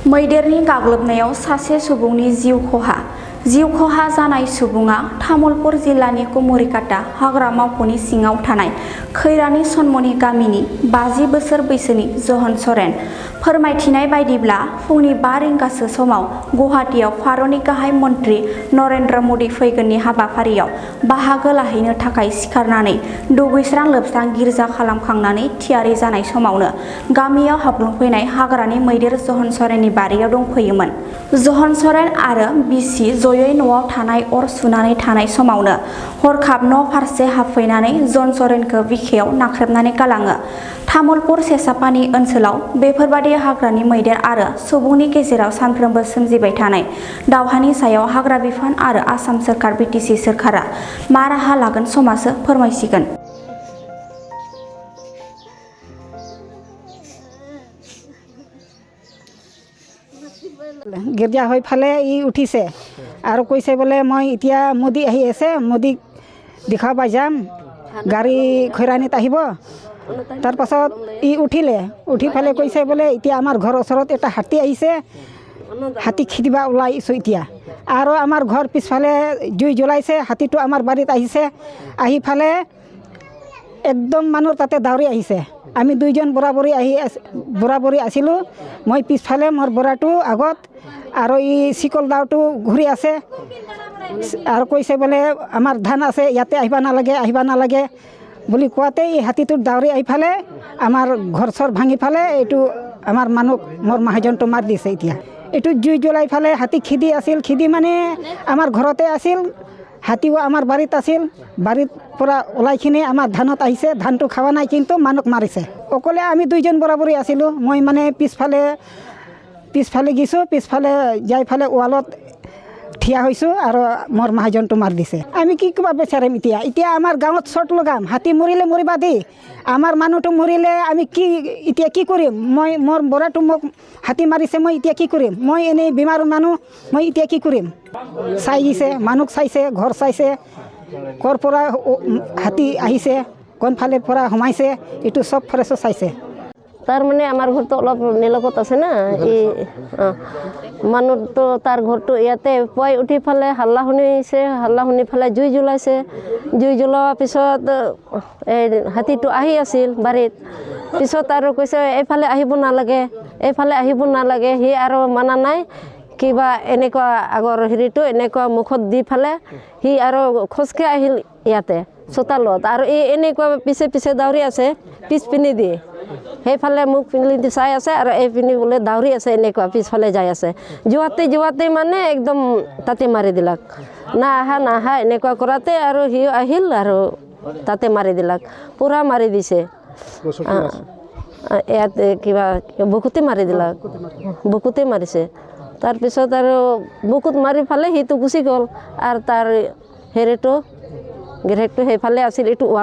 मैदेरनि गाग्लोबनायाव सासे सुबुंनि जिउ खहा जानाय सुबुङा तामुलपुर जिल्लानि कुमरिकाटा हाग्रा मावख'नि सिङाव थानाय खैरानि सनमनि गामिनि 50 बोसोर बैसोनि जहन सरेन। फोरमायथिनाय बायदिब्ला फुंनि 5 रिंगासो समाव गुवाहाटीआव भारतनि गाहाय मन्त्रि नरेन्द्र मदि फैगोननि हाबाफारियाव बाहागो लाहैनो थाखाय सिखारनानै दुगैस्रां लोबस्रां गिर्जा खालामखांनानै थियारि जानाय समावनो गामियाव हाबग्लुंफैनाय हाग्रानि मैदेर जहन सरेननि बारियाव दंफैयोमोन। जहन सरेन आरो बिसि जयै न'आव थानाय अर सुनानै थानाय समावनो हरखाब न' फारसे हाबफैनानै जन सरेनखौ बिखायाव नाख्रेबनानै गालाङो। तामुलपुर सेसापानि ओनसोलाव बेफोरबादि हाग्रानि मैदेर आरो सुबुंनि गेजेराव सानफ्रोमबो सोमजिबाय थानाय दावहानि सायाव हाग्रा बिफान आरो आसाम सोरखार बिटिसि सोरखारा मा राहा लागोन समासो फोरमायसिगोन। गिर्जा হৈ ফালে উঠিছে আৰু কৈছে বোলে মই এতিয়া মোদী আহি আছে, মোদীক দেখাব যাম, গাড়ী খৈৰাণীত আহিব। তাৰপাছত উঠি ফালে কৈছে বোলে এতিয়া আমাৰ ঘৰৰ ওচৰত এটা হাতী আহিছে, হাতী খেদিবা ওলাইছোঁ এতিয়া। আৰু আমাৰ ঘৰ পিছফালে জুই জ্বলাইছে, হাতীটো আমাৰ বাৰীত আহিছে, আহি ফালে একদম মানুহ তাতে দাউৰি আহিছে। আমি দুইজন বৰাবৰি আছিলোঁ, মই পিছফালে মোৰ বৰাটো আগত আৰু চিকল দাওটো ঘূৰি আছে আৰু কৈছে বোলে আমাৰ ধান আছে ইয়াতে আহিবা নালাগে বুলি কোৱাতে এই হাতীটোৰ দাউৰি আহি ফালে আমাৰ ঘৰ চৰ ভাঙি ফালে এইটো আমাৰ মানুহ মোৰ মাহাজনটো মাৰি দিছে। এতিয়া এইটো জুই জ্বলাই ফালে হাতী খেদি মানে আমাৰ ঘৰতে আছিল, হাতীও আমাৰ বাৰীত আছিল, বাৰীত পৰা ওলাইখিনি আমাৰ ধানত আহিছে, ধানটো খাৱা নাই কিন্তু মানুহক মাৰিছে। অকলে আমি দুইজন বৰাবৰি আছিলোঁ, মই মানে পিছফালে গিছোঁ, পিছফালে যাই ফালে ৱালত থিয়া হৈছোঁ আৰু মোৰ মাহাজনটো মাৰি দিছে। আমি কি ক'ব বিচাৰিম এতিয়া আমাৰ গাঁৱত চৰ্ট লগাম, হাতী মৰিলে মৰিবা দেই, আমাৰ মানুহটো মৰিলে আমি এতিয়া কি কৰিম? মোৰ বৰাটো মোক হাতী মাৰিছে, মই এতিয়া কি কৰিম? মই এনেই বেমাৰ মানুহ, মই এতিয়া কি কৰিম? চাই দিছে, মানুহ চাইছে, ঘৰ চাইছে, ক'ৰ পৰা হাতী আহিছে, কোনফালে পৰা সোমাইছে, এইটো চব ফৰেষ্ট চাইছে। তাৰমানে আমাৰ ঘৰটো অলপ নিলগত আছে না, এই মানুহটো তাৰ ঘৰটো ইয়াতে পুৱাই উঠি ফালে হাল্লা শুনি ফালে জুই জ্বলাইছে। জুই জ্বলোৱাৰ পিছত এই হাতীটো আহি আছিল বাৰীত, পিছত আৰু কৈছে এইফালে আহিব নালাগে, সি আৰু মানা নাই, কিবা এনেকুৱা আগৰ হেৰিটো এনেকুৱা মুখত দি ফালে সি আৰু খোজকে আহিল ইয়াতে চোতালত, আৰু এই এনেকুৱা পিছে দাউৰি আছে পিছপিনি দি, সেইফালে মুখ পিন্ধি চাই আছে আৰু এইপিনি বোলে দাউৰি আছে, এনেকুৱা পিছফালে যাই আছে। যোৱাতে মানে একদম তাতে মাৰি দিলাক, না আহা এনেকুৱা কৰাতে আৰু সি আহিল আৰু তাতে মাৰি দিলাক, পূৰা মাৰি দিছে। ইয়াতে কিবা বুকুতে মাৰি দিলাক, বুকুতে মাৰিছে। তাৰপিছত আৰু বুকুত মাৰি ফালে সিটো গুচি গ'ল আৰু তাৰ হেৰিটো গিৰেকটো সেইফালে আছিল, এইটো